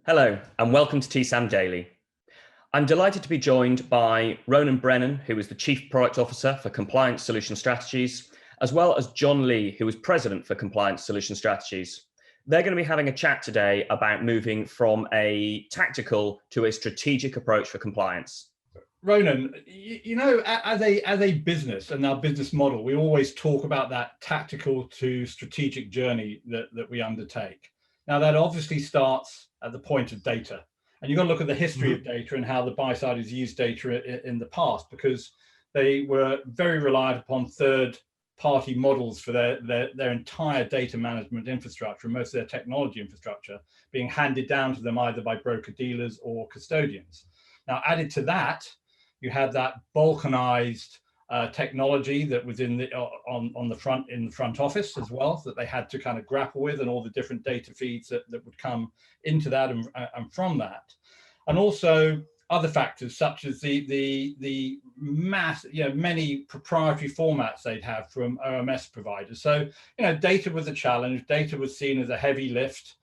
Hello, and welcome to TSAM Daily. I'm delighted to be joined by Ronan Brennan, who is the Chief Product Officer for Compliance Solution Strategies, as well as John Lee, who is President for Compliance Solution Strategies. They're going to be having a chat today about moving from a tactical to a strategic approach for compliance. Ronan, as a business and our business model, we always talk about that tactical to strategic journey that we undertake. Now, that obviously starts at the point of data. And you've got to look at the history of data and how the buy side has used data in the past, because they were very reliant upon third-party models for their entire data management infrastructure, and most of their technology infrastructure being handed down to them either by broker-dealers or custodians. Now, added to that, you had that balkanized technology that was in the front office as well, that they had to kind of grapple with, and all the different data feeds that would come into that and from that, and also other factors such as the mass, many proprietary formats they'd have from OMS providers. So data was a challenge. Data was seen as a heavy lift,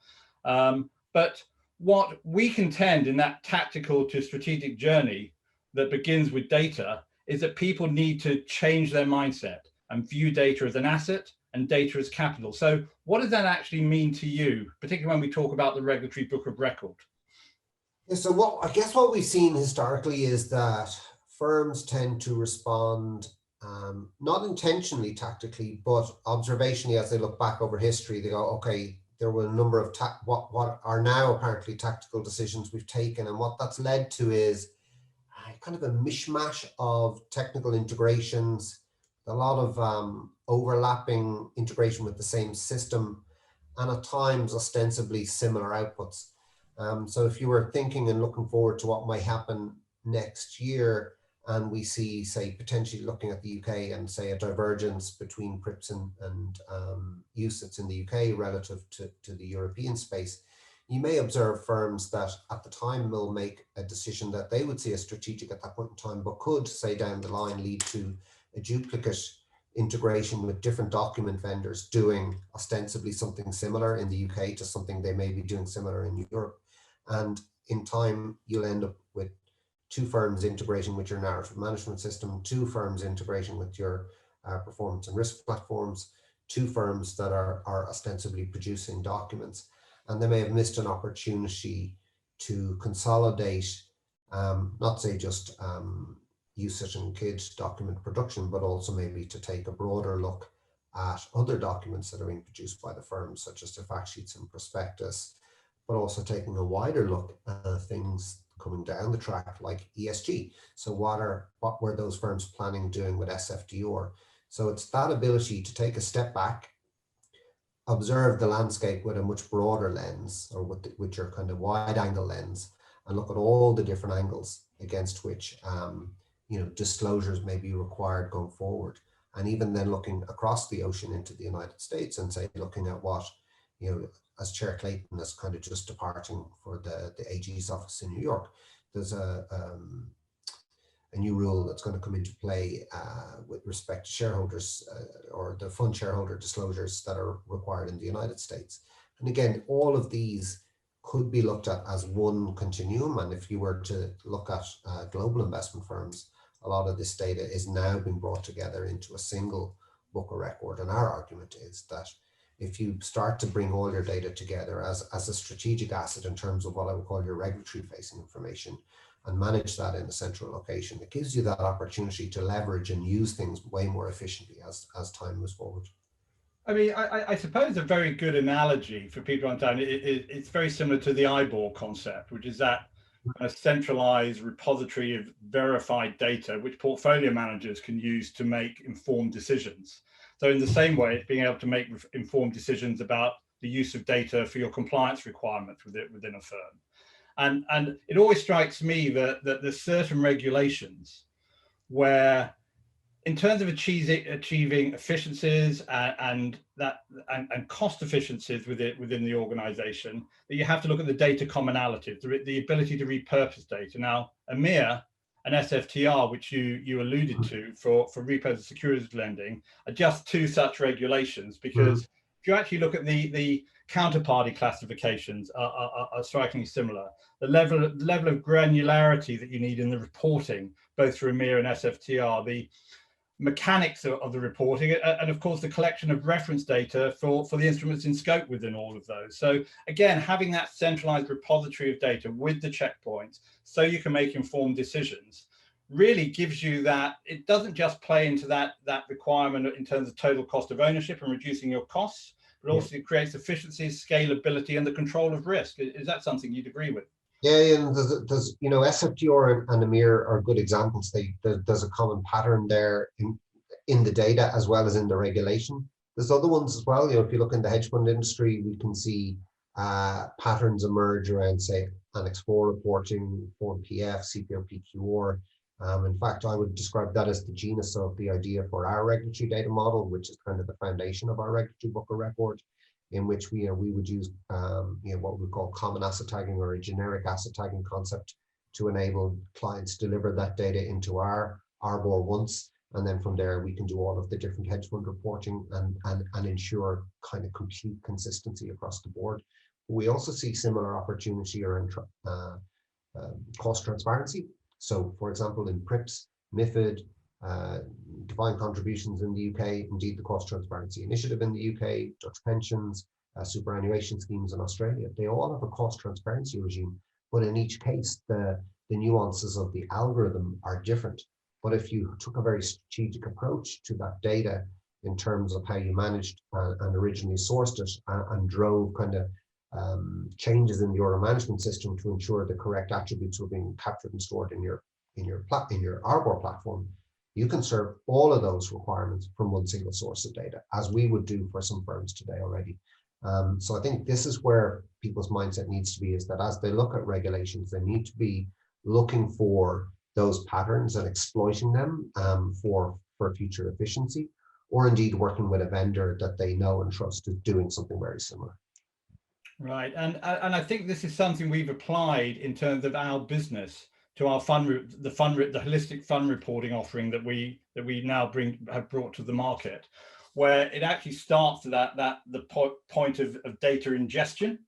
but what we contend in that tactical to strategic journey that begins with data is that people need to change their mindset and view data as an asset and data as capital. So what does that actually mean to you, particularly when we talk about the regulatory book of record? Yeah, so I guess what we've seen historically is that firms tend to respond not intentionally tactically, but observationally as they look back over history. They go, okay, there were a number of what are now apparently tactical decisions we've taken, and what that's led to is kind of a mishmash of technical integrations, a lot of overlapping integration with the same system, and at times ostensibly similar outputs. So if you were thinking and looking forward to what might happen next year, and we see, say, potentially looking at the UK and say a divergence between PRIPS and UCITS in the UK relative to the European space, you may observe firms that at the time will make a decision that they would see as strategic at that point in time, but could, say, down the line lead to a duplicate integration with different document vendors doing ostensibly something similar in the UK to something they may be doing similar in Europe. And in time, you'll end up with two firms integrating with your narrative management system, two firms integrating with your performance and risk platforms, two firms that are ostensibly producing documents. And they may have missed an opportunity to consolidate, not say just UCIT and KID document production, but also maybe to take a broader look at other documents that are being produced by the firms, such as their fact sheets and prospectus, but also taking a wider look at things coming down the track like ESG. So what were those firms planning doing with SFDR? So it's that ability to take a step back, observe the landscape with a much broader lens, or with your kind of wide angle lens, and look at all the different angles against which disclosures may be required going forward. And even then looking across the ocean into the United States and say, looking at what, as Chair Clayton is kind of just departing for the AG's office in New York, there's a new rule that's going to come into play with respect to shareholders or the fund shareholder disclosures that are required in the United States. And again, all of these could be looked at as one continuum. And if you were to look at global investment firms, a lot of this data is now being brought together into a single book of record. And our argument is that if you start to bring all your data together as a strategic asset in terms of what I would call your regulatory facing information, and manage that in a central location, it gives you that opportunity to leverage and use things way more efficiently as time moves forward. I mean, I suppose a very good analogy for people to understand, it's very similar to the eyeball concept, which is that a centralized repository of verified data, which portfolio managers can use to make informed decisions. So in the same way, it's being able to make informed decisions about the use of data for your compliance requirements within a firm. And it always strikes me that there's certain regulations where, in terms of achieving efficiencies and cost efficiencies within the organization, that you have to look at the data commonality, the ability to repurpose data. Now, EMIR and SFTR, which you alluded to for repo securities lending, are just two such regulations, because if you actually look at the counterparty classifications are strikingly similar. The level of granularity that you need in the reporting, both for EMEA and SFTR, the mechanics of the reporting, and of course the collection of reference data for the instruments in scope within all of those. So again, having that centralized repository of data with the checkpoints so you can make informed decisions really gives you that. It doesn't just play into that requirement in terms of total cost of ownership and reducing your costs, but also it creates efficiency, scalability, and the control of risk. Is that something you'd agree with? Yeah, and there's SFTR and EMEA are good examples. There's a common pattern there in the data as well as in the regulation. There's other ones as well. If you look in the hedge fund industry, we can see patterns emerge around, say, Annex 4 reporting, Form PF, CPR, PQR. In fact, I would describe that as the genus of the idea for our regulatory data model, which is kind of the foundation of our regulatory book of record, in which we would use what we call common asset tagging or a generic asset tagging concept to enable clients to deliver that data into our arbor once, and then from there we can do all of the different hedge fund reporting and ensure kind of complete consistency across the board. We also see similar opportunity around cost transparency. So, for example, in PRIPS, MiFID, defined contributions in the UK, indeed the cost transparency initiative in the UK, Dutch pensions, superannuation schemes in Australia, they all have a cost transparency regime, but in each case the nuances of the algorithm are different. But if you took a very strategic approach to that data in terms of how you managed and originally sourced it and drove kind of changes in the order management system to ensure the correct attributes were being captured and stored in your Arbor platform, you can serve all of those requirements from one single source of data, as we would do for some firms today already. So I think this is where people's mindset needs to be, is that as they look at regulations, they need to be looking for those patterns and exploiting them for future efficiency, or indeed working with a vendor that they know and trust is doing something very similar. Right, and I think this is something we've applied in terms of our business to our the holistic fund reporting offering that we now have brought to the market, where it actually starts at the point of data ingestion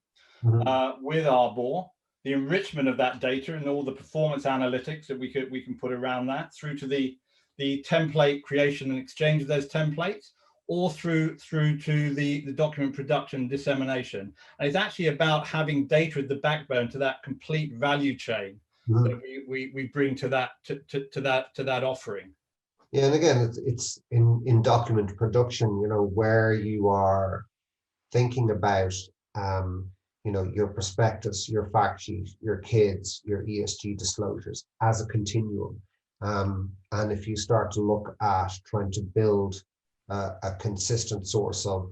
with Arbor, the enrichment of that data and all the performance analytics that we can put around that, through to the template creation and exchange of those templates, or through to the document production and dissemination. And it's actually about having data at the backbone to that complete value chain that we bring to that offering. Yeah, and again, it's in document production, where you are thinking about your prospectus, your fact sheet, your KIDs, your ESG disclosures as a continuum. And if you start to look at trying to build a consistent source of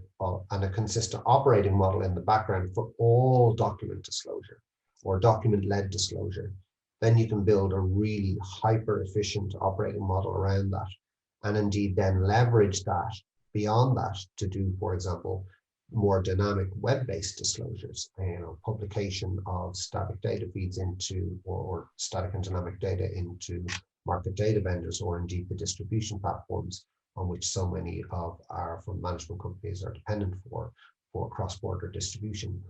and a consistent operating model in the background for all document disclosure or document-led disclosure, then you can build a really hyper efficient operating model around that, and indeed then leverage that beyond that to do, for example, more dynamic web-based disclosures, publication of static data feeds into or static and dynamic data into market data vendors, or indeed the distribution platforms on which so many of our fund management companies are dependent for cross-border distribution.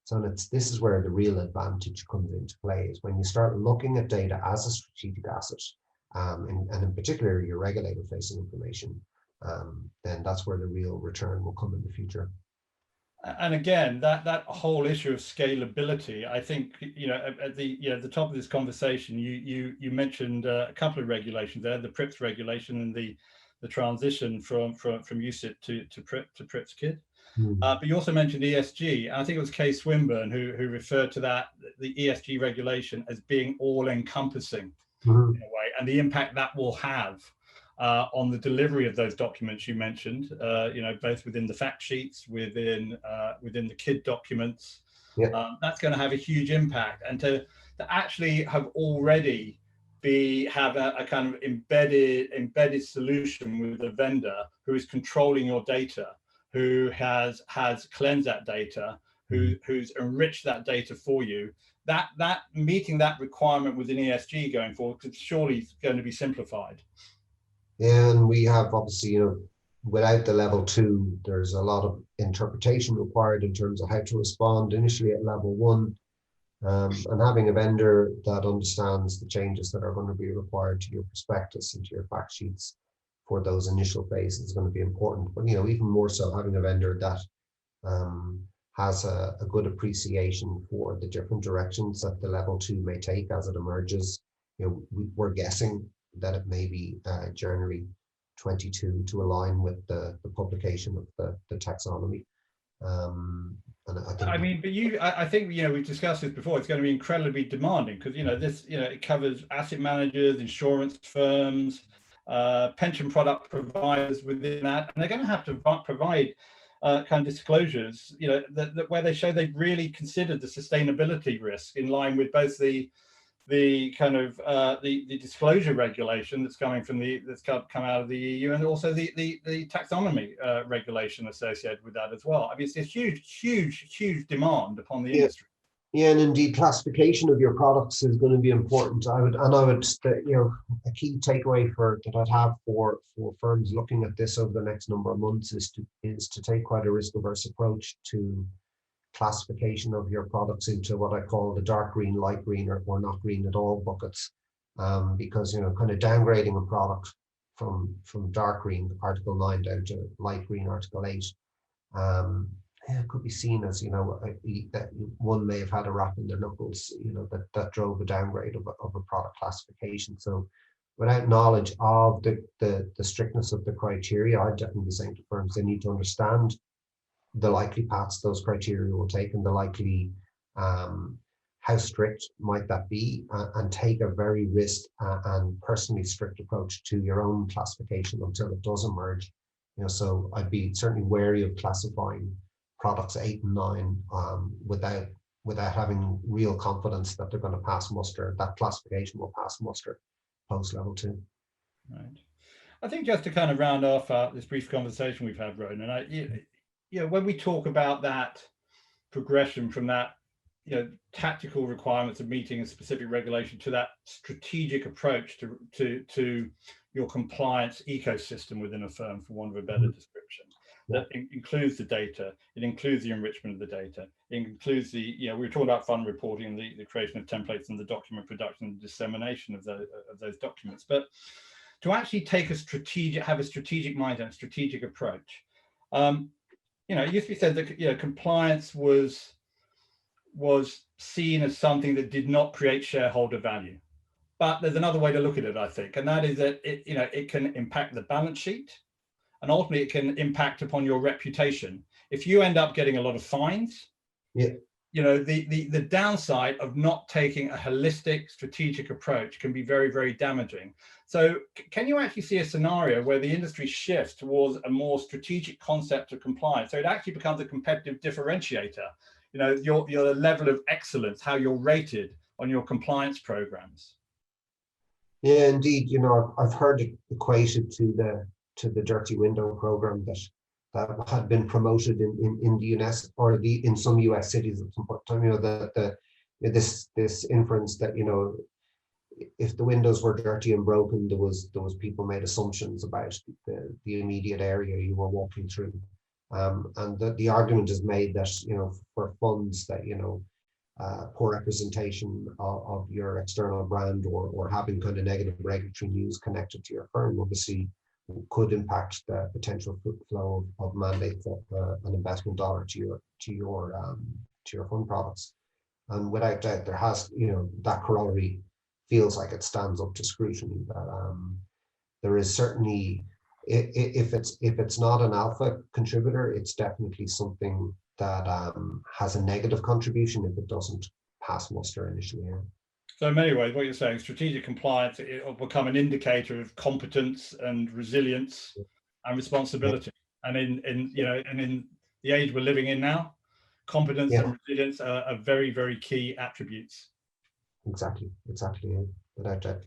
So this is where the real advantage comes into play, is when you start looking at data as a strategic asset, and in particular your regulator-facing information, then that's where the real return will come in the future. And again, that whole issue of scalability, I think, at the top of this conversation, you mentioned a couple of regulations there, the PRIPS regulation and the transition from UCIT to PRIPS KID. But you also mentioned ESG, and I think it was Kay Swinburne who referred to the ESG regulation as being all-encompassing in a way, and the impact that will have on the delivery of those documents you mentioned, both within the fact sheets, within the KID documents. That's going to have a huge impact, and to actually have already have a kind of embedded solution with a vendor who is controlling your data, who has cleansed that data, who's enriched that data for you, that meeting that requirement within ESG going forward could surely going to be simplified. And we have obviously without the level 2, there's a lot of interpretation required in terms of how to respond initially at level 1. And having a vendor that understands the changes that are going to be required to your prospectus and to your fact sheets for those initial phases is going to be important. But even more so, having a vendor that has a good appreciation for the different directions that the level 2 may take as it emerges. We're guessing that it may be January 22 to align with the publication of the taxonomy. And I think we've discussed this before. It's going to be incredibly demanding because it covers asset managers, insurance firms, pension product providers within that, and they're going to have to provide kind of disclosures, that where they show they've really considered the sustainability risk in line with both the kind of the disclosure regulation that's coming from that's come out of the EU, and also the taxonomy regulation associated with that as well. I mean, it's a huge demand upon the industry. Yeah, and indeed, classification of your products is going to be important. I would, a key takeaway that I'd have for firms looking at this over the next number of months is to take quite a risk-averse approach to classification of your products into what I call the dark green, light green, or not green at all buckets, because kind of downgrading a product from dark green Article 9 down to light green Article 8 could be seen as that one may have had a rap in their knuckles, that drove a downgrade of a product classification. So without knowledge of the strictness of the criteria, I'd definitely be saying to firms they need to understand the likely paths those criteria will take and the likely how strict might that be, and take a very risk and personally strict approach to your own classification until it does emerge. So I'd be certainly wary of classifying products 8 and 9 without having real confidence that they're going to pass muster. That classification will pass muster post level 2. Right. I think just to kind of round off this brief conversation we've had, Ronan, when we talk about that progression from that, tactical requirements of meeting a specific regulation to that strategic approach to your compliance ecosystem within a firm, for want of a better description, that includes the data, it includes the enrichment of the data, it includes we were talking about fund reporting, the creation of templates and the document production and dissemination of those documents, but to actually have a strategic mindset and strategic approach. It used to be said that compliance was seen as something that did not create shareholder value. But there's another way to look at it, I think, and that is that it can impact the balance sheet, and ultimately it can impact upon your reputation. If you end up getting a lot of fines, the downside of not taking a holistic strategic approach can be very, very damaging. So can you actually see a scenario where the industry shifts towards a more strategic concept of compliance, so it actually becomes a competitive differentiator, your level of excellence, how you're rated on your compliance programs? Yeah, indeed. I've heard it equated to the dirty window program that had been promoted in the US or in some US cities at some point in time. This inference that if the windows were dirty and broken, there was people made assumptions about the immediate area you were walking through, and the argument is made that for funds that poor representation of your external brand or having kind of negative regulatory news connected to your firm obviously could impact the potential flow of mandates of an investment dollar to your fund products. And without doubt, there has that corollary feels like it stands up to scrutiny. That there is certainly, if it's not an alpha contributor, it's definitely something that has a negative contribution if it doesn't pass muster initially. Yeah. So in many ways, what you're saying, strategic compliance, it will become an indicator of competence and resilience and responsibility. Yeah. And in the age we're living in now, competence and resilience are very, very key attributes. Exactly. Yeah. Without doubt.